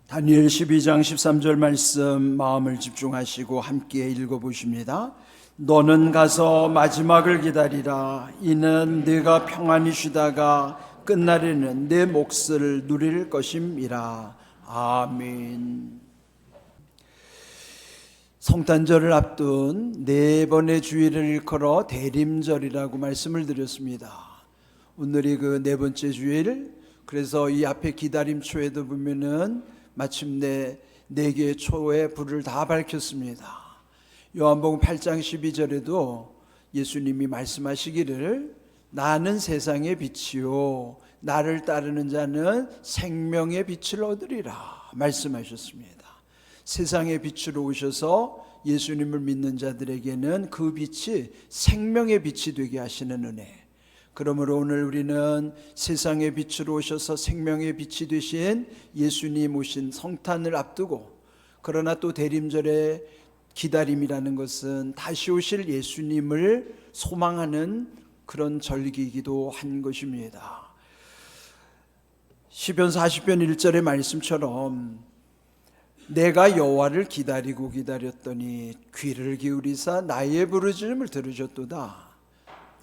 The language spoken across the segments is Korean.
다니엘 12장 13절 말씀 마음을 집중하시고 함께 읽어보십니다. 너는 가서 마지막을 기다리라. 이는 네가 평안히 쉬다가 끝날에는 내 몫을 누릴 것임이라. 아멘. 성탄절을 앞둔 네 번의 주일을 일컬어 대림절이라고 말씀을 드렸습니다. 오늘이 그 네 번째 주일, 그래서 이 앞에 기다림초에도 보면은 마침내 네 개의 초에 불을 다 밝혔습니다. 요한복음 8장 12절에도 예수님이 말씀하시기를 나는 세상의 빛이요 나를 따르는 자는 생명의 빛을 얻으리라 말씀하셨습니다. 세상의 빛으로 오셔서 예수님을 믿는 자들에게는 그 빛이 생명의 빛이 되게 하시는 은혜. 그러므로 오늘 우리는 세상의 빛으로 오셔서 생명의 빛이 되신 예수님 오신 성탄을 앞두고, 그러나 또 대림절의 기다림이라는 것은 다시 오실 예수님을 소망하는 그런 절기이기도 한 것입니다. 시편 40편 1절의 말씀처럼 내가 여호와를 기다리고 기다렸더니 귀를 기울이사 나의 부르짖음을 들으셨도다.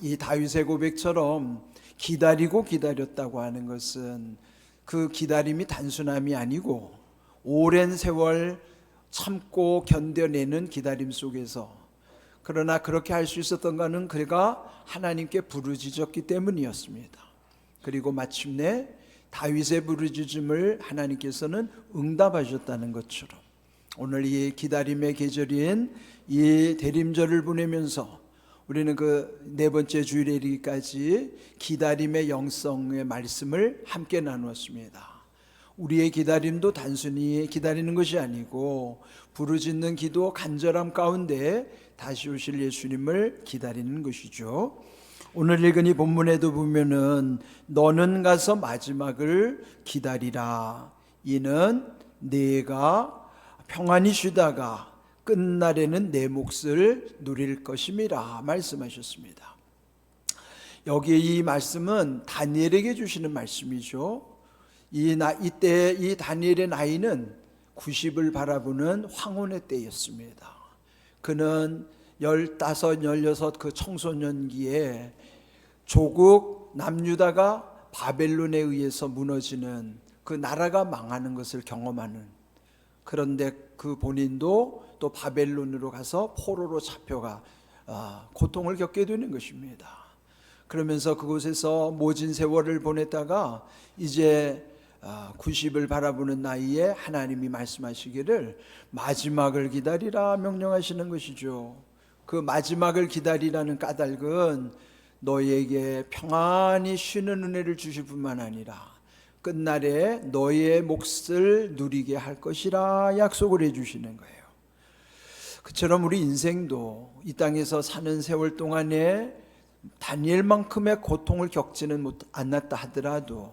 이 다윗의 고백처럼 기다리고 기다렸다고 하는 것은 그 기다림이 단순함이 아니고 오랜 세월 참고 견뎌내는 기다림 속에서, 그러나 그렇게 할 수 있었던 것은 그가 하나님께 부르짖었기 때문이었습니다. 그리고 마침내 다윗의 부르짖음을 하나님께서는 응답하셨다는 것처럼 오늘 이 기다림의 계절인 이 대림절을 보내면서 우리는 그 네 번째 주일에 이르기까지 기다림의 영성의 말씀을 함께 나누었습니다. 우리의 기다림도 단순히 기다리는 것이 아니고 부르짖는 기도, 간절함 가운데 다시 오실 예수님을 기다리는 것이죠. 오늘 읽은 이 본문에도 보면은 너는 가서 마지막을 기다리라. 이는 네가 평안히 쉬다가 끝날에는 내 몫을 누릴 것임이라 말씀하셨습니다. 여기 이 말씀은 다니엘에게 주시는 말씀이죠. 이때 이 다니엘의 나이는 90을 바라보는 황혼의 때였습니다. 그는 15, 16 그 청소년기에 조국 남유다가 바벨론에 의해서 무너지는 그 나라가 망하는 것을 경험하는, 그런데 그 본인도 또 바벨론으로 가서 포로로 잡혀가 고통을 겪게 되는 것입니다. 그러면서 그곳에서 모진 세월을 보냈다가 이제 90을 바라보는 나이에 하나님이 말씀하시기를 마지막을 기다리라 명령하시는 것이죠. 그 마지막을 기다리라는 까닭은 너희에게 평안히 쉬는 은혜를 주실 뿐만 아니라 끝날에 너의 몫을 누리게 할 것이라 약속을 해주시는 거예요. 그처럼 우리 인생도 이 땅에서 사는 세월 동안에 다니엘만큼의 고통을 겪지는 않았다 하더라도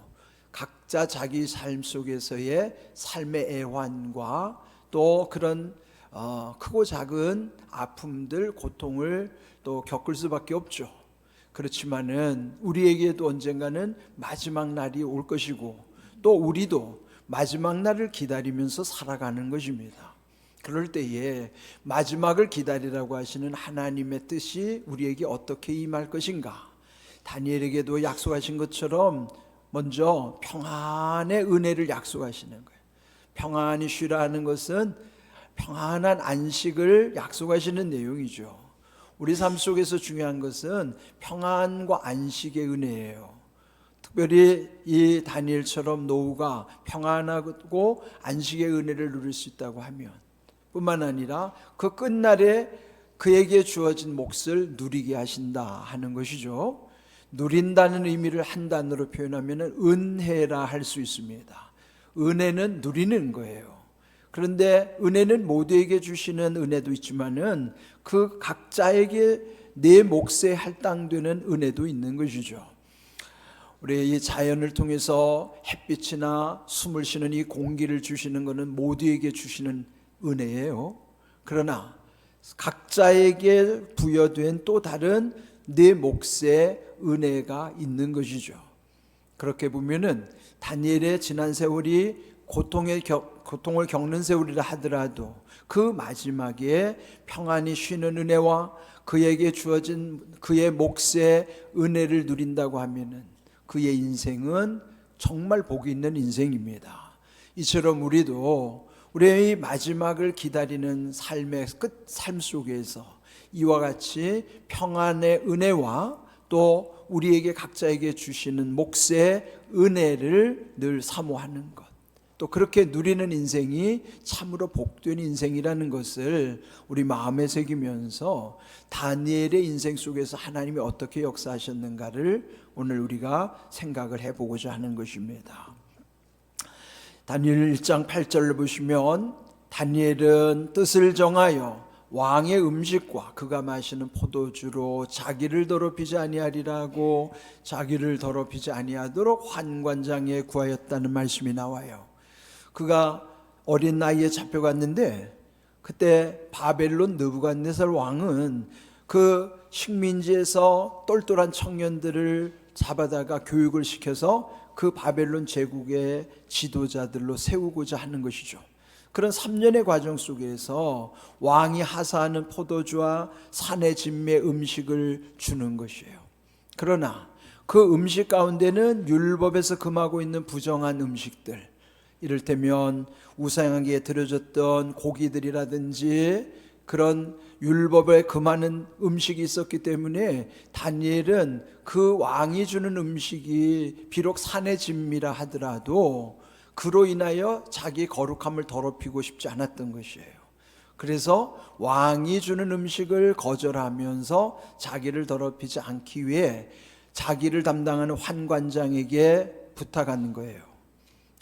각자 자기 삶 속에서의 삶의 애환과 또 그런 크고 작은 아픔들, 고통을 또 겪을 수밖에 없죠. 그렇지만은 우리에게도 언젠가는 마지막 날이 올 것이고 또 우리도 마지막 날을 기다리면서 살아가는 것입니다. 그럴 때에 마지막을 기다리라고 하시는 하나님의 뜻이 우리에게 어떻게 임할 것인가? 다니엘에게도 약속하신 것처럼 먼저 평안의 은혜를 약속하시는 거예요. 평안히 쉬라는 것은 평안한 안식을 약속하시는 내용이죠. 우리 삶 속에서 중요한 것은 평안과 안식의 은혜예요. 특별히 이 다니엘처럼 노후가 평안하고 안식의 은혜를 누릴 수 있다고 하면 뿐만 아니라 그 끝날에 그에게 주어진 몫을 누리게 하신다 하는 것이죠. 누린다는 의미를 한 단어로 표현하면 은혜라 할 수 있습니다. 은혜는 누리는 거예요. 그런데 은혜는 모두에게 주시는 은혜도 있지만은 그 각자에게 내 몫에 할당되는 은혜도 있는 것이죠. 우리 이 자연을 통해서 햇빛이나 숨을 쉬는 이 공기를 주시는 것은 모두에게 주시는 은혜예요. 그러나 각자에게 부여된 또 다른 내 몫의 은혜가 있는 것이죠. 그렇게 보면은 다니엘의 지난 세월이 고통을 겪는 세월이라 하더라도 그 마지막에 평안히 쉬는 은혜와 그에게 주어진 그의 몫의 은혜를 누린다고 하면은 그의 인생은 정말 복이 있는 인생입니다. 이처럼 우리도 우리의 마지막을 기다리는 삶의 삶 속에서 이와 같이 평안의 은혜와 또 우리에게 각자에게 주시는 몫의 은혜를 늘 사모하는 것, 또 그렇게 누리는 인생이 참으로 복된 인생이라는 것을 우리 마음에 새기면서 다니엘의 인생 속에서 하나님이 어떻게 역사하셨는가를 오늘 우리가 생각을 해보고자 하는 것입니다. 다니엘 1장 8절을 보시면 다니엘은 뜻을 정하여 왕의 음식과 그가 마시는 포도주로 자기를 더럽히지 아니하리라고 자기를 더럽히지 아니하도록 환관장에 구하였다는 말씀이 나와요. 그가 어린 나이에 잡혀갔는데 그때 바벨론 느부갓네살 왕은 그 식민지에서 똘똘한 청년들을 잡아다가 교육을 시켜서 그 바벨론 제국의 지도자들로 세우고자 하는 것이죠. 그런 3년의 과정 속에서 왕이 하사하는 포도주와 산의 진미의 음식을 주는 것이에요. 그러나 그 음식 가운데는 율법에서 금하고 있는 부정한 음식들, 이를테면 우상에게 드려졌던 고기들이라든지 그런 율법에 금하는 음식이 있었기 때문에 다니엘은 그 왕이 주는 음식이 비록 산의 진미라 하더라도 그로 인하여 자기 거룩함을 더럽히고 싶지 않았던 것이에요. 그래서 왕이 주는 음식을 거절하면서 자기를 더럽히지 않기 위해 자기를 담당하는 환관장에게 부탁하는 거예요.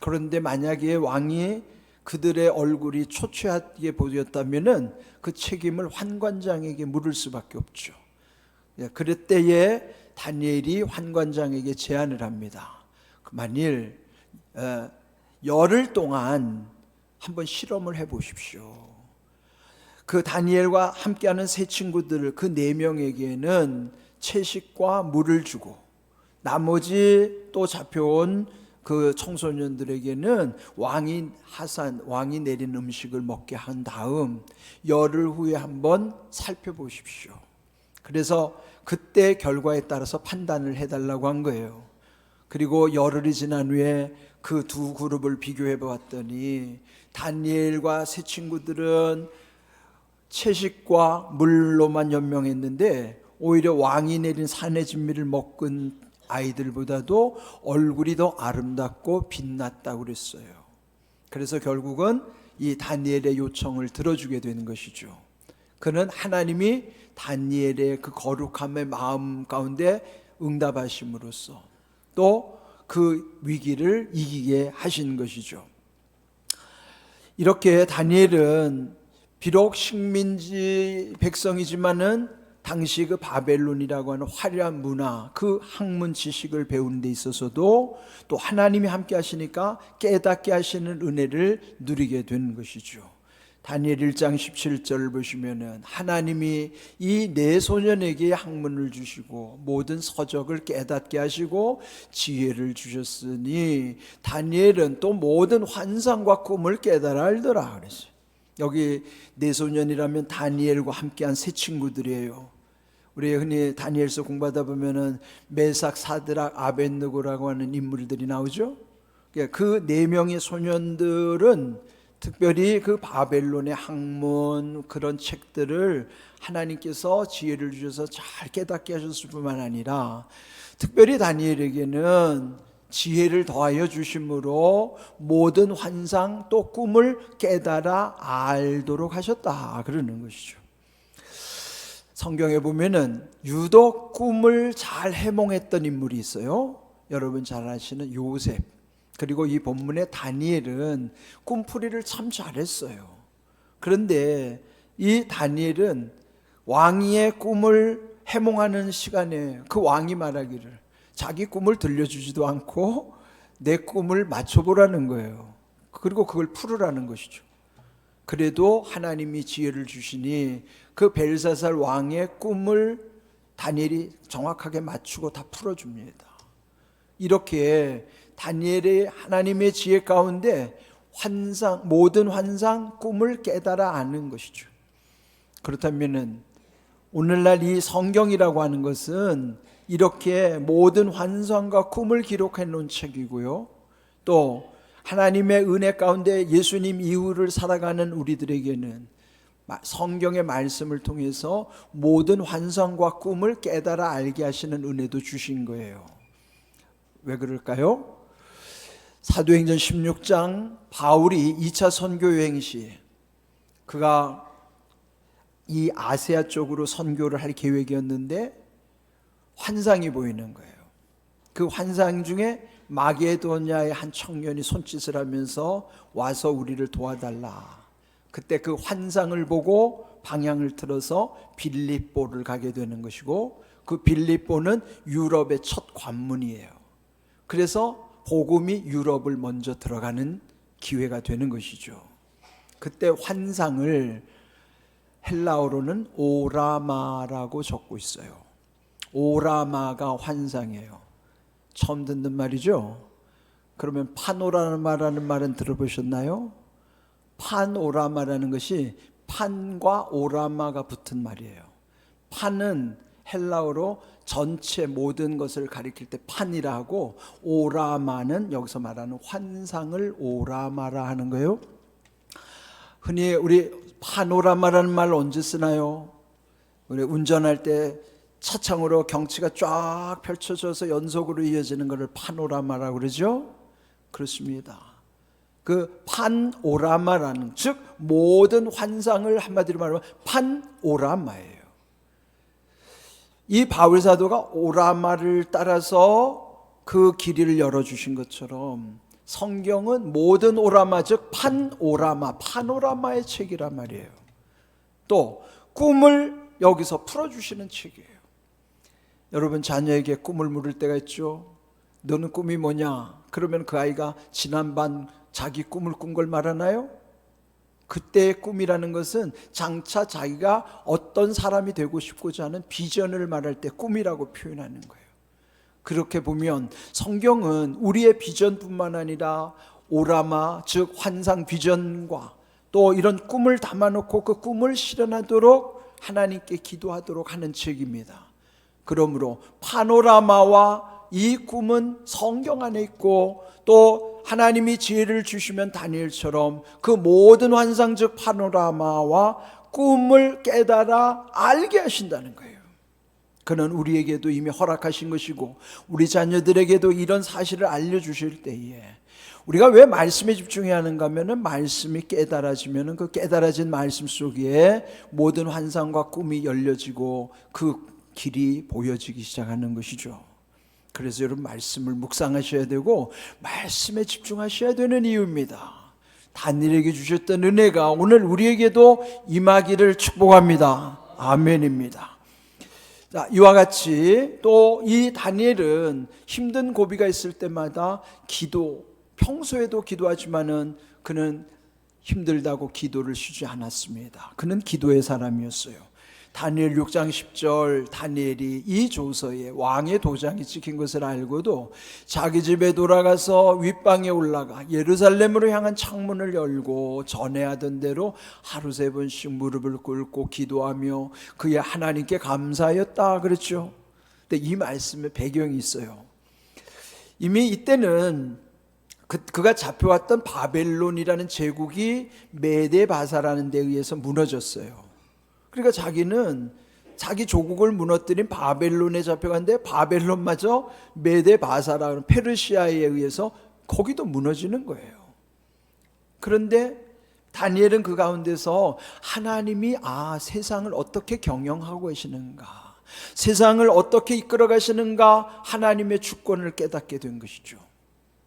그런데 만약에 왕이 그들의 얼굴이 초췌하게 보였다면 그 책임을 환관장에게 물을 수밖에 없죠. 그럴 때에 다니엘이 환관장에게 제안을 합니다. 만일 열흘 동안 한번 실험을 해보십시오. 그 다니엘과 함께하는 세 친구들 그 4명에게는 채식과 물을 주고 나머지 또 잡혀온 그 청소년들에게는 왕이 내린 음식을 먹게 한 다음 열흘 후에 한번 살펴보십시오. 그래서 그때 결과에 따라서 판단을 해달라고 한 거예요. 그리고 열흘이 지난 후에 그 두 그룹을 비교해 보았더니 다니엘과 세 친구들은 채식과 물로만 연명했는데 오히려 왕이 내린 산의 진미를 먹은 아이들보다도 얼굴이 더 아름답고 빛났다고 그랬어요. 그래서 결국은 이 다니엘의 요청을 들어주게 되는 것이죠. 그는 하나님이 다니엘의 그 거룩함의 마음 가운데 응답하심으로써 또 그 위기를 이기게 하신 것이죠. 이렇게 다니엘은 비록 식민지 백성이지만은 당시 그 바벨론이라고 하는 화려한 문화, 그 학문 지식을 배우는 데 있어서도 또 하나님이 함께 하시니까 깨닫게 하시는 은혜를 누리게 되는 것이죠. 다니엘 1장 17절을 보시면은 하나님이 이 4소년에게 학문을 주시고 모든 서적을 깨닫게 하시고 지혜를 주셨으니 다니엘은 또 모든 환상과 꿈을 깨달아 알더라 그랬어요. 여기 4소년이라면 다니엘과 함께한 세 친구들이에요. 우리 흔히 다니엘서 공부하다 보면은 메삭, 사드락, 아벳느고라고 하는 인물들이 나오죠. 그 4명의 소년들은 특별히 그 바벨론의 학문 그런 책들을 하나님께서 지혜를 주셔서 잘 깨닫게 하셨을 뿐만 아니라 특별히 다니엘에게는 지혜를 더하여 주심으로 모든 환상 또 꿈을 깨달아 알도록 하셨다 그러는 것이죠. 성경에 보면은 유독 꿈을 잘 해몽했던 인물이 있어요. 여러분 잘 아시는 요셉, 그리고 이 본문의 다니엘은 꿈풀이를 참 잘했어요. 그런데 이 다니엘은 왕의 꿈을 해몽하는 시간에 그 왕이 말하기를 자기 꿈을 들려주지도 않고 내 꿈을 맞춰보라는 거예요. 그리고 그걸 풀으라는 것이죠. 그래도 하나님이 지혜를 주시니 그 벨사살 왕의 꿈을 다니엘이 정확하게 맞추고 다 풀어줍니다. 이렇게 다니엘의 하나님의 지혜 가운데 모든 환상, 꿈을 깨달아 아는 것이죠. 그렇다면은 오늘날 이 성경이라고 하는 것은 이렇게 모든 환상과 꿈을 기록해 놓은 책이고요. 또 하나님의 은혜 가운데 예수님 이후를 살아가는 우리들에게는 성경의 말씀을 통해서 모든 환상과 꿈을 깨달아 알게 하시는 은혜도 주신 거예요. 왜 그럴까요? 사도행전 16장 바울이 2차 선교 여행 시 그가 이 아시아 쪽으로 선교를 할 계획이었는데 환상이 보이는 거예요. 그 환상 중에 마게도냐의 한 청년이 손짓을 하면서 와서 우리를 도와달라. 그때 그 환상을 보고 방향을 틀어서 빌립보를 가게 되는 것이고, 그 빌립보는 유럽의 첫 관문이에요. 그래서 복음이 유럽을 먼저 들어가는 기회가 되는 것이죠. 그때 환상을 헬라어로는 오라마라고 적고 있어요. 오라마가 환상이에요. 처음 듣는 말이죠. 그러면 파노라마라는 말은 들어보셨나요? 파노라마라는 것이 판과 오라마가 붙은 말이에요. 판은 헬라어로 전체 모든 것을 가리킬 때 판이라 하고, 오라마는 여기서 말하는 환상을 오라마라 하는 거예요. 흔히 우리 파노라마라는 말 언제 쓰나요? 우리 운전할 때 차창으로 경치가 쫙 펼쳐져서 연속으로 이어지는 것을 파노라마라고 그러죠? 그렇습니다. 그 판오라마라는, 즉 모든 환상을 한마디로 말하면 판오라마예요. 이 바울 사도가 오라마를 따라서 그 길이를 열어주신 것처럼 성경은 모든 오라마, 즉 판오라마, 파노라마의 책이란 말이에요. 또 꿈을 여기서 풀어주시는 책이에요. 여러분, 자녀에게 꿈을 물을 때가 있죠. 너는 꿈이 뭐냐? 그러면 그 아이가 지난밤 자기 꿈을 꾼 걸 말하나요? 그때의 꿈이라는 것은 장차 자기가 어떤 사람이 되고 싶고자 하는 비전을 말할 때 꿈이라고 표현하는 거예요. 그렇게 보면 성경은 우리의 비전뿐만 아니라 오라마, 즉 환상 비전과 또 이런 꿈을 담아놓고 그 꿈을 실현하도록 하나님께 기도하도록 하는 책입니다. 그러므로 파노라마와 이 꿈은 성경 안에 있고, 또 하나님이 지혜를 주시면 다니엘처럼 그 모든 환상, 즉 파노라마와 꿈을 깨달아 알게 하신다는 거예요. 그는 우리에게도 이미 허락하신 것이고, 우리 자녀들에게도 이런 사실을 알려주실 때에 우리가 왜 말씀에 집중해야 하는가 하면, 말씀이 깨달아지면 그 깨달아진 말씀 속에 모든 환상과 꿈이 열려지고 그 길이 보여지기 시작하는 것이죠. 그래서 여러분, 말씀을 묵상하셔야 되고 말씀에 집중하셔야 되는 이유입니다. 다니엘에게 주셨던 은혜가 오늘 우리에게도 임하기를 축복합니다. 아멘입니다. 자, 이와 같이 또 이 다니엘은 힘든 고비가 있을 때마다 평소에도 기도하지만은 그는 힘들다고 기도를 쉬지 않았습니다. 그는 기도의 사람이었어요. 다니엘 6장 10절, 다니엘이 이 조서에 왕의 도장이 찍힌 것을 알고도 자기 집에 돌아가서 윗방에 올라가 예루살렘으로 향한 창문을 열고 전에 하던 대로 하루 3번씩 무릎을 꿇고 기도하며 그의 하나님께 감사하였다 그랬죠. 근데 이 말씀에 배경이 있어요. 이미 이때는 그가 잡혀왔던 바벨론이라는 제국이 메데바사라는 데 의해서 무너졌어요. 그러니까 자기는 자기 조국을 무너뜨린 바벨론에 잡혀갔는데, 바벨론마저 메데바사라는 페르시아에 의해서 거기도 무너지는 거예요. 그런데 다니엘은 그 가운데서 하나님이 세상을 어떻게 경영하고 계시는가, 세상을 어떻게 이끌어 가시는가, 하나님의 주권을 깨닫게 된 것이죠.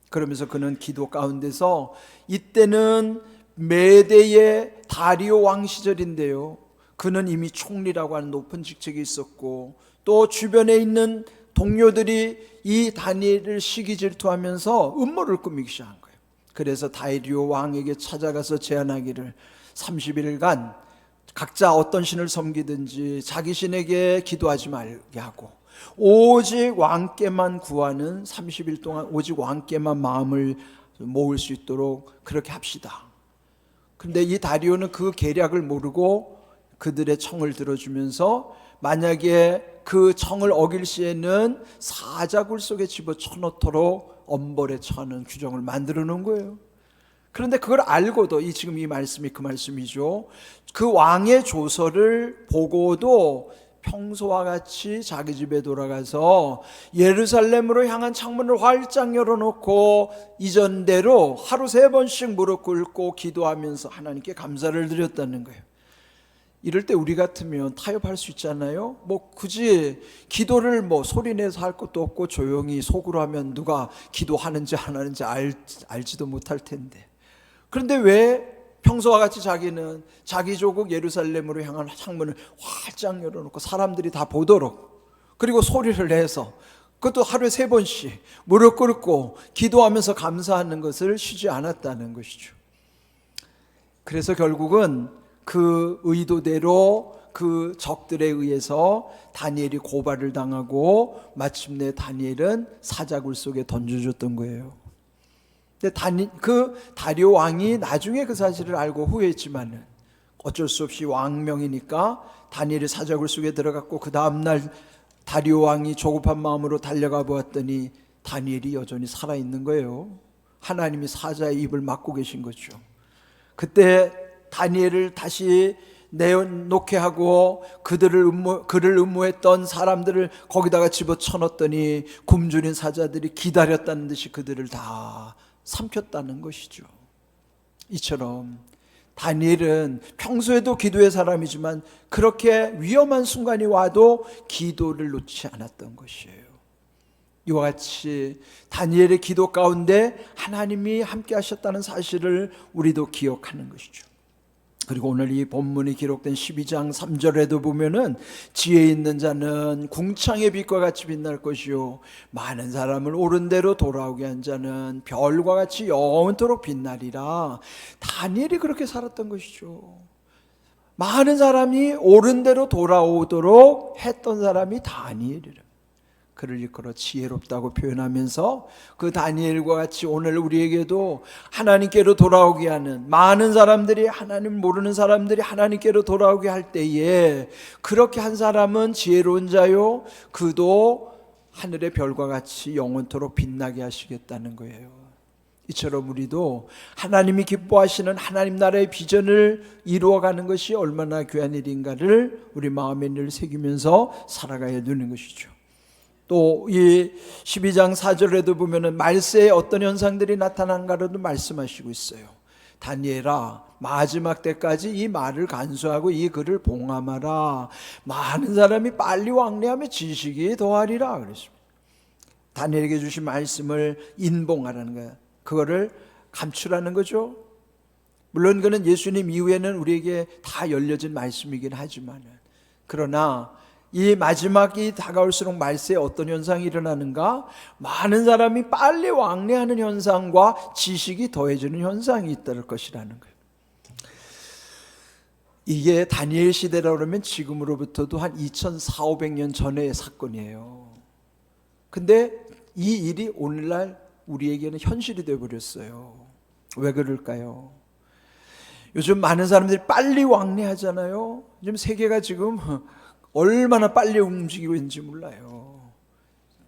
그러면서 그는 기도 가운데서, 이때는 메대의 다리오 왕 시절인데요, 그는 이미 총리라고 하는 높은 직책이 있었고, 또 주변에 있는 동료들이 이 다니엘을 시기 질투하면서 음모를 꾸미기 시작한 거예요. 그래서 다리오 왕에게 찾아가서 제안하기를 30일간 각자 어떤 신을 섬기든지 자기 신에게 기도하지 말게 하고, 오직 왕께만 구하는 30일 동안 오직 왕께만 마음을 모을 수 있도록 그렇게 합시다. 그런데 이 다리오는 그 계략을 모르고 그들의 청을 들어주면서 만약에 그 청을 어길 시에는 사자굴 속에 집어쳐넣도록 엄벌에 처하는 규정을 만들어 놓은 거예요. 그런데 그걸 알고도 지금 이 말씀이 그 말씀이죠. 그 왕의 조서를 보고도 평소와 같이 자기 집에 돌아가서 예루살렘으로 향한 창문을 활짝 열어놓고 이전대로 하루 3번씩 무릎 꿇고 기도하면서 하나님께 감사를 드렸다는 거예요. 이럴 때 우리 같으면 타협할 수 있잖아요. 굳이 기도를 소리내서 할 것도 없고 조용히 속으로 하면 누가 기도하는지 안 하는지 알지도 못할 텐데. 그런데 왜 평소와 같이 자기는 자기 조국 예루살렘으로 향한 창문을 활짝 열어놓고 사람들이 다 보도록, 그리고 소리를 내서 그것도 하루에 3번씩 무릎 꿇고 기도하면서 감사하는 것을 쉬지 않았다는 것이죠. 그래서 결국은 그 의도대로 그 적들에 의해서 다니엘이 고발을 당하고 마침내 다니엘은 사자굴 속에 던져졌던 거예요. 그 다리오 왕이 나중에 그 사실을 알고 후회했지만은 어쩔 수 없이 왕명이니까 다니엘이 사자굴 속에 들어갔고, 그 다음날 다리오 왕이 조급한 마음으로 달려가 보았더니 다니엘이 여전히 살아있는 거예요. 하나님이 사자의 입을 막고 계신 거죠. 그때 다니엘을 다시 내놓게 하고 그를 음모했던 사람들을 거기다가 집어쳐넣었더니 굶주린 사자들이 기다렸다는 듯이 그들을 다 삼켰다는 것이죠. 이처럼 다니엘은 평소에도 기도의 사람이지만 그렇게 위험한 순간이 와도 기도를 놓지 않았던 것이에요. 이와 같이 다니엘의 기도 가운데 하나님이 함께 하셨다는 사실을 우리도 기억하는 것이죠. 그리고 오늘 이 본문이 기록된 12장 3절에도 보면은 지혜 있는 자는 궁창의 빛과 같이 빛날 것이요 많은 사람을 옳은 대로 돌아오게 한 자는 별과 같이 영원토록 빛나리라. 다니엘이 그렇게 살았던 것이죠. 많은 사람이 옳은 대로 돌아오도록 했던 사람이 다니엘이라. 그를 일컬어 지혜롭다고 표현하면서 그 다니엘과 같이 오늘 우리에게도 하나님께로 돌아오게 하는, 많은 사람들이, 하나님 모르는 사람들이 하나님께로 돌아오게 할 때에 그렇게 한 사람은 지혜로운 자요 그도 하늘의 별과 같이 영원토록 빛나게 하시겠다는 거예요. 이처럼 우리도 하나님이 기뻐하시는 하나님 나라의 비전을 이루어가는 것이 얼마나 귀한 일인가를 우리 마음에 늘 새기면서 살아가야 되는 것이죠. 또 이 12장 4절에도 보면은 말세에 어떤 현상들이 나타난가로도 말씀하시고 있어요. 다니엘아, 마지막 때까지 이 말을 간수하고 이 글을 봉함하라. 많은 사람이 빨리 왕래하며 지식이 더하리라 그랬습니다. 다니엘에게 주신 말씀을 인봉하라는 거예요. 그거를 감추라는 거죠. 물론 그는 예수님 이후에는 우리에게 다 열려진 말씀이긴 하지만, 그러나 이 마지막이 다가올수록 말세에 어떤 현상이 일어나는가? 많은 사람이 빨리 왕래하는 현상과 지식이 더해지는 현상이 있을 것이라는 거예요. 이게 다니엘 시대라 그러면 지금으로부터도 한 2400~500년 전의 사건이에요. 근데 이 일이 오늘날 우리에게는 현실이 되어버렸어요. 왜 그럴까요? 요즘 많은 사람들이 빨리 왕래하잖아요. 요즘 세계가 지금 얼마나 빨리 움직이고 있는지 몰라요.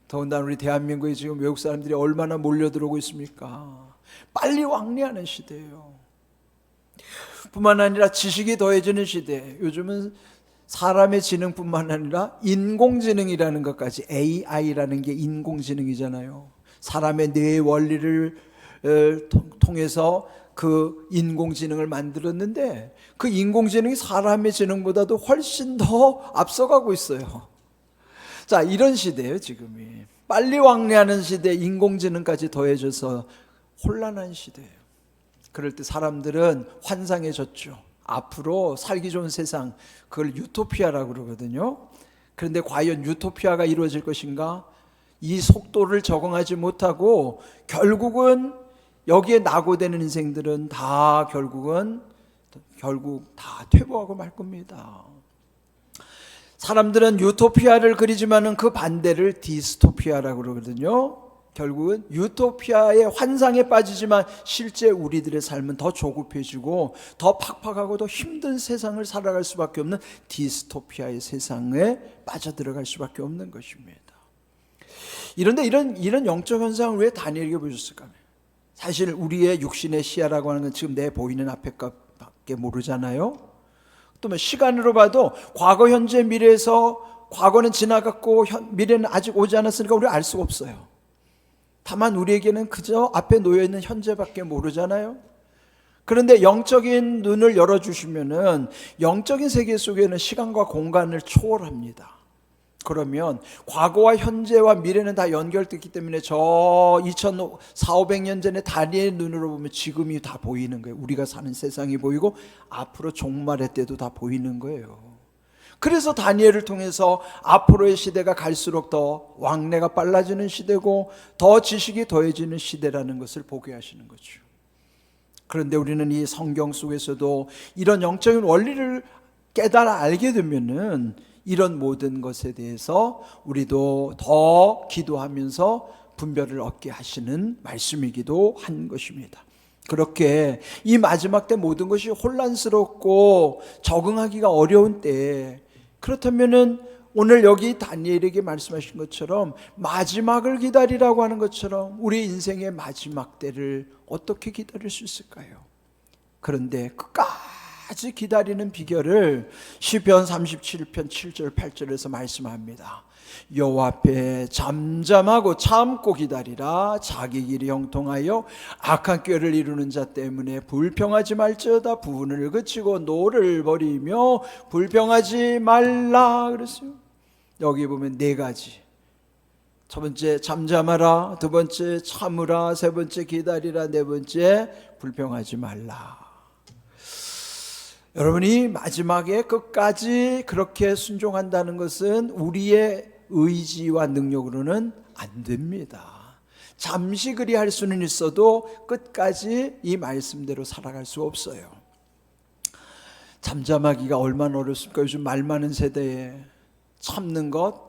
더군다나 우리 대한민국에 지금 외국 사람들이 얼마나 몰려들어오고 있습니까? 빨리 왕래하는 시대예요. 뿐만 아니라 지식이 더해지는 시대. 요즘은 사람의 지능뿐만 아니라 인공지능이라는 것까지, AI라는 게 인공지능이잖아요. 사람의 뇌의 원리를 통해서 그 인공지능을 만들었는데 그 인공지능이 사람의 지능보다도 훨씬 더 앞서가고 있어요. 자, 이런 시대예요 지금이. 빨리 왕래하는 시대, 인공지능까지 더해져서 혼란한 시대예요. 그럴 때 사람들은 환상해졌죠. 앞으로 살기 좋은 세상, 그걸 유토피아라고 그러거든요. 그런데 과연 유토피아가 이루어질 것인가? 이 속도를 적응하지 못하고 결국은 여기에 낙오되는 인생들은 다 결국 다 퇴보하고 말 겁니다. 사람들은 유토피아를 그리지만은 그 반대를 디스토피아라고 그러거든요. 결국은 유토피아의 환상에 빠지지만 실제 우리들의 삶은 더 조급해지고 더 팍팍하고 더 힘든 세상을 살아갈 수밖에 없는 디스토피아의 세상에 빠져들어갈 수밖에 없는 것입니다. 이런데 이런 영적 현상을 왜 다니엘에게 보여줬을까? 사실 우리의 육신의 시야라고 하는 건 지금 내 보이는 앞에밖에 모르잖아요. 또 뭐 시간으로 봐도 과거, 현재, 미래에서 과거는 지나갔고 미래는 아직 오지 않았으니까 우리가 알 수가 없어요. 다만 우리에게는 그저 앞에 놓여있는 현재밖에 모르잖아요. 그런데 영적인 눈을 열어주시면은 영적인 세계 속에는 시간과 공간을 초월합니다. 그러면 과거와 현재와 미래는 다 연결됐기 때문에 저 2400~500년 전에 다니엘의 눈으로 보면 지금이 다 보이는 거예요. 우리가 사는 세상이 보이고 앞으로 종말의 때도 다 보이는 거예요. 그래서 다니엘을 통해서 앞으로의 시대가 갈수록 더 왕래가 빨라지는 시대고 더 지식이 더해지는 시대라는 것을 보게 하시는 거죠. 그런데 우리는 이 성경 속에서도 이런 영적인 원리를 깨달아 알게 되면은 이런 모든 것에 대해서 우리도 더 기도하면서 분별을 얻게 하시는 말씀이기도 한 것입니다. 그렇게 이 마지막 때 모든 것이 혼란스럽고 적응하기가 어려운 때, 그렇다면은 오늘 여기 다니엘에게 말씀하신 것처럼 마지막을 기다리라고 하는 것처럼 우리 인생의 마지막 때를 어떻게 기다릴 수 있을까요? 그런데 끝까지 기다리는 비결을 시편 37편 7절 8절에서 말씀합니다. 여호와 앞에 잠잠하고 참고 기다리라. 자기 길이 형통하여 악한 꾀를 이루는 자 때문에 불평하지 말지어다. 분을 그치고 노를 버리며 불평하지 말라 그랬어요. 여기 보면 네 가지. 첫 번째 잠잠하라, 두 번째 참으라, 세 번째 기다리라, 네 번째 불평하지 말라. 여러분이 마지막에 끝까지 그렇게 순종한다는 것은 우리의 의지와 능력으로는 안 됩니다. 잠시 그리 할 수는 있어도 끝까지 이 말씀대로 살아갈 수 없어요. 잠잠하기가 얼마나 어렵습니까? 요즘 말 많은 세대에 참는 것,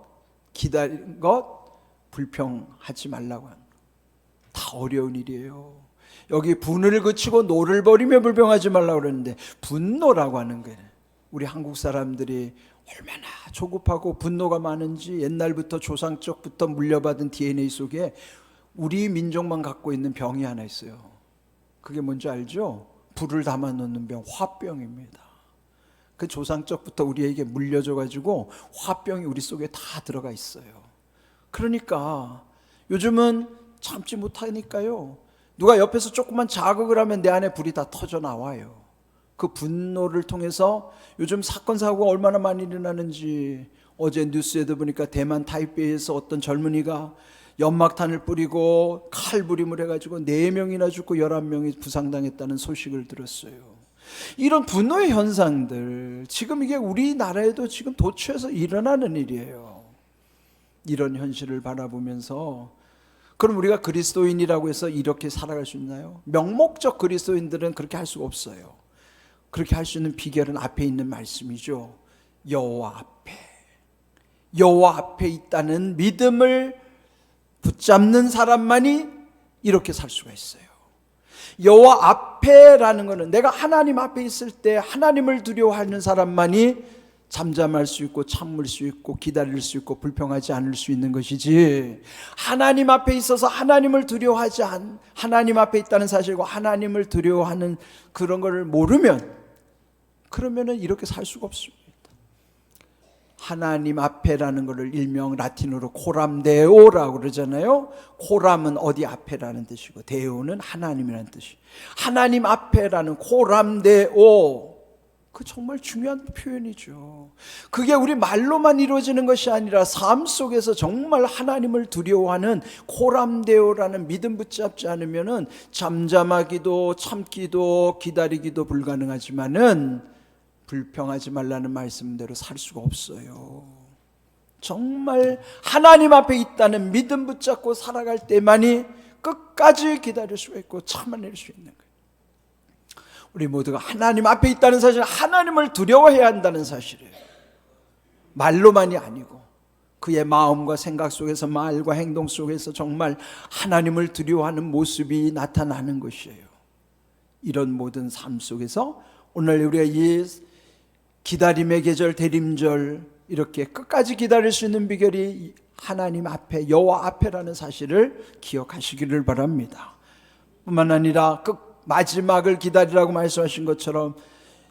기다리는 것, 불평하지 말라고 하는 것, 다 어려운 일이에요. 여기 분을 그치고 노를 버리며 불평하지 말라고 그러는데, 분노라고 하는 거예요. 우리 한국 사람들이 얼마나 조급하고 분노가 많은지 옛날부터 조상적부터 물려받은 DNA 속에 우리 민족만 갖고 있는 병이 하나 있어요. 그게 뭔지 알죠? 불을 담아 놓는 병, 화병입니다. 그 조상적부터 우리에게 물려져 가지고 화병이 우리 속에 다 들어가 있어요. 그러니까 요즘은 참지 못하니까요, 누가 옆에서 조금만 자극을 하면 내 안에 불이 다 터져 나와요. 그 분노를 통해서 요즘 사건 사고가 얼마나 많이 일어나는지, 어제 뉴스에도 보니까 대만 타이베이에서 어떤 젊은이가 연막탄을 뿌리고 칼부림을 해가지고 4명이나 죽고 11명이 부상당했다는 소식을 들었어요. 이런 분노의 현상들, 지금 이게 우리나라에도 지금 도처에서 일어나는 일이에요. 이런 현실을 바라보면서 그럼 우리가 그리스도인이라고 해서 이렇게 살아갈 수 있나요? 명목적 그리스도인들은 그렇게 할 수가 없어요. 그렇게 할 수 있는 비결은 앞에 있는 말씀이죠. 여호와 앞에 있다는 믿음을 붙잡는 사람만이 이렇게 살 수가 있어요. 여호와 앞에라는 것은 내가 하나님 앞에 있을 때 하나님을 두려워하는 사람만이 잠잠할 수 있고 참을 수 있고 기다릴 수 있고 불평하지 않을 수 있는 것이지, 하나님 앞에 있어서 하나님을 두려워하지 않, 하나님 앞에 있다는 사실과 하나님을 두려워하는 그런 것을 모르면, 그러면은 이렇게 살 수가 없습니다. 하나님 앞에라는 것을 일명 라틴어로 코람데오라고 그러잖아요. 코람은 어디 앞에라는 뜻이고 데오는 하나님이라는 뜻이. 하나님 앞에라는 코람데오, 그 정말 중요한 표현이죠. 그게 우리 말로만 이루어지는 것이 아니라 삶 속에서 정말 하나님을 두려워하는 코람데오라는 믿음 붙잡지 않으면은 잠잠하기도 참기도 기다리기도 불가능하지만은 불평하지 말라는 말씀대로 살 수가 없어요. 정말 하나님 앞에 있다는 믿음 붙잡고 살아갈 때만이 끝까지 기다릴 수가 있고 참아낼 수 있는 거예요. 우리 모두가 하나님 앞에 있다는 사실, 하나님을 두려워해야 한다는 사실이에요. 말로만이 아니고 그의 마음과 생각 속에서, 말과 행동 속에서 정말 하나님을 두려워하는 모습이 나타나는 것이에요. 이런 모든 삶 속에서 오늘 우리가 이 기다림의 계절, 대림절, 이렇게 끝까지 기다릴 수 있는 비결이 하나님 앞에, 여호와 앞에라는 사실을 기억하시기를 바랍니다. 뿐만 아니라 마지막을 기다리라고 말씀하신 것처럼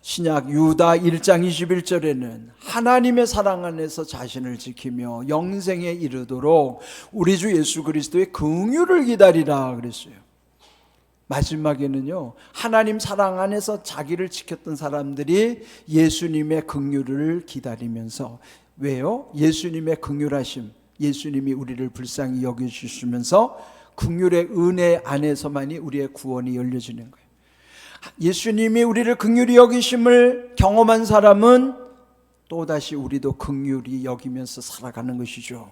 신약 유다 1장 21절에는 하나님의 사랑 안에서 자신을 지키며 영생에 이르도록 우리 주 예수 그리스도의 긍휼을 기다리라 그랬어요. 마지막에는요, 하나님 사랑 안에서 자기를 지켰던 사람들이 예수님의 긍휼을 기다리면서, 왜요? 예수님의 긍휼하심, 예수님이 우리를 불쌍히 여겨주시면서 긍휼의 은혜 안에서만이 우리의 구원이 열려지는 거예요. 예수님이 우리를 긍휼히 여기심을 경험한 사람은 또다시 우리도 긍휼히 여기면서 살아가는 것이죠.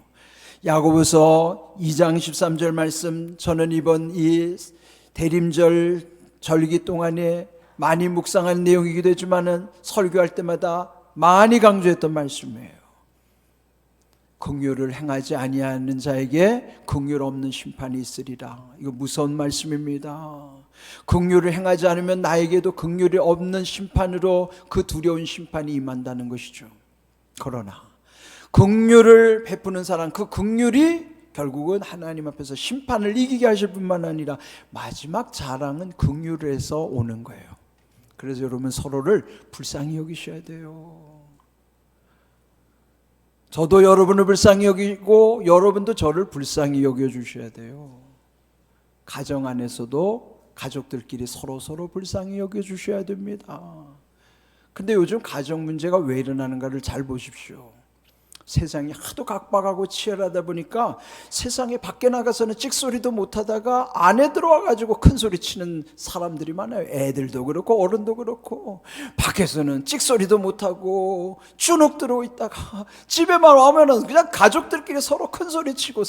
야고보서 2장 13절 말씀, 저는 이번 이 대림절 절기 동안에 많이 묵상한 내용이기도 했지만은 설교할 때마다 많이 강조했던 말씀이에요. 긍휼을 행하지 아니하는 자에게 긍휼 없는 심판이 있으리라. 이거 무서운 말씀입니다. 긍휼을 행하지 않으면 나에게도 긍휼이 없는 심판으로 그 두려운 심판이 임한다는 것이죠. 그러나 긍휼을 베푸는 사람, 그 긍휼이 결국은 하나님 앞에서 심판을 이기게 하실 뿐만 아니라 마지막 자랑은 긍휼에서 오는 거예요. 그래서 여러분 서로를 불쌍히 여기셔야 돼요. 저도 여러분을 불쌍히 여기고 여러분도 저를 불쌍히 여겨주셔야 돼요. 가정 안에서도 가족들끼리 서로 불쌍히 여겨주셔야 됩니다. 근데 요즘 가정 문제가 왜 일어나는가를 잘 보십시오. 세상이 하도 각박하고 치열하다 보니까 세상에 밖에 나가서는 찍소리도 못하다가 안에 들어와가지고 큰 소리 치는 사람들이 많아요. 애들도 그렇고 어른도 그렇고. 밖에서는 찍소리도 못하고 주눅 들어 있다가 집에만 오면은 그냥 가족들끼리 서로 큰 소리 치고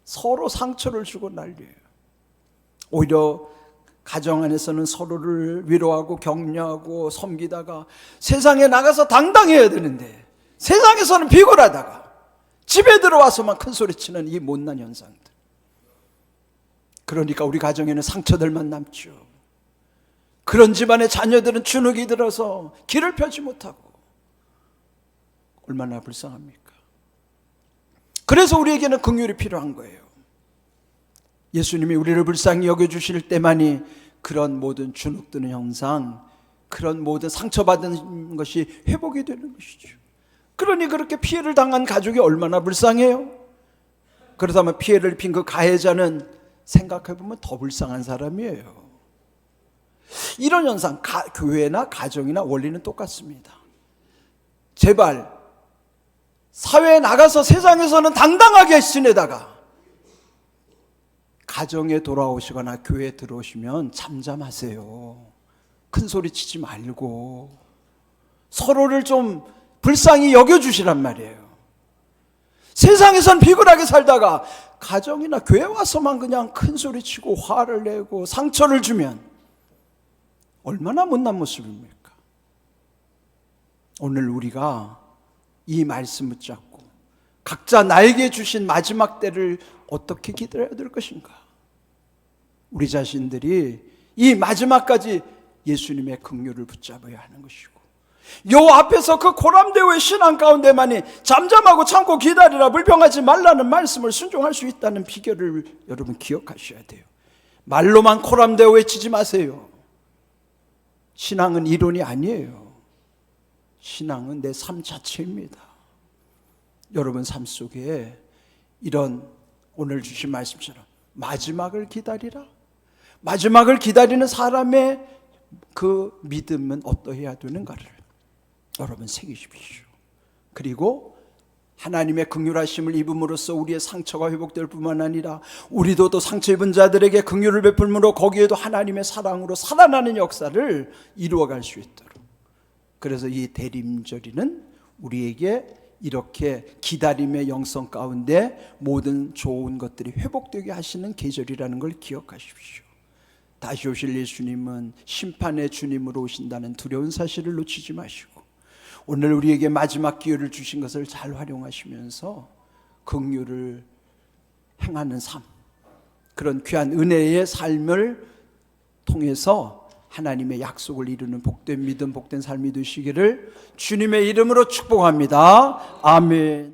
서로 상처를 주고 난리예요. 오히려 가정 안에서는 서로를 위로하고 격려하고 섬기다가 세상에 나가서 당당해야 되는데 세상에서는 비굴하다가 집에 들어와서만 큰 소리치는 이 못난 현상들. 그러니까 우리 가정에는 상처들만 남죠. 그런 집안의 자녀들은 주눅이 들어서 길을 펴지 못하고 얼마나 불쌍합니까? 그래서 우리에게는 긍휼이 필요한 거예요. 예수님이 우리를 불쌍히 여겨주실 때만이 그런 모든 주눅 드는 현상, 그런 모든 상처받은 것이 회복이 되는 것이죠. 그러니 그렇게 피해를 당한 가족이 얼마나 불쌍해요? 그렇다면 피해를 입힌 그 가해자는 생각해보면 더 불쌍한 사람이에요. 이런 현상, 교회나 가정이나 원리는 똑같습니다. 제발 사회에 나가서 세상에서는 당당하게 지내다가 가정에 돌아오시거나 교회에 들어오시면 잠잠하세요. 큰 소리 치지 말고 서로를 좀 불쌍히 여겨주시란 말이에요. 세상에선 비굴하게 살다가 가정이나 교회 와서만 그냥 큰 소리 치고 화를 내고 상처를 주면 얼마나 못난 모습입니까? 오늘 우리가 이 말씀 붙잡고 각자 나에게 주신 마지막 때를 어떻게 기다려야 될 것인가? 우리 자신들이 이 마지막까지 예수님의 긍휼을 붙잡아야 하는 것이고, 요 앞에서 그 고람되오의 신앙 가운데만이 잠잠하고 참고 기다리라, 불평하지 말라는 말씀을 순종할 수 있다는 비결을 여러분 기억하셔야 돼요. 말로만 고람되오 외치지 마세요. 신앙은 이론이 아니에요. 신앙은 내 삶 자체입니다. 여러분 삶 속에 이런 오늘 주신 말씀처럼 마지막을 기다리라, 마지막을 기다리는 사람의 그 믿음은 어떠해야 되는가를 여러분 새기십시오. 그리고 하나님의 긍휼하심을 입음으로써 우리의 상처가 회복될 뿐만 아니라 우리도 또 상처 입은 자들에게 긍휼을 베풀므로 거기에도 하나님의 사랑으로 살아나는 역사를 이루어갈 수 있도록, 그래서 이 대림절이는 우리에게 이렇게 기다림의 영성 가운데 모든 좋은 것들이 회복되게 하시는 계절이라는 걸 기억하십시오. 다시 오실 예수님은 심판의 주님으로 오신다는 두려운 사실을 놓치지 마시고 오늘 우리에게 마지막 기회를 주신 것을 잘 활용하시면서 긍휼을 행하는 삶, 그런 귀한 은혜의 삶을 통해서 하나님의 약속을 이루는 복된 믿음, 복된 삶이 되시기를 주님의 이름으로 축복합니다. 아멘.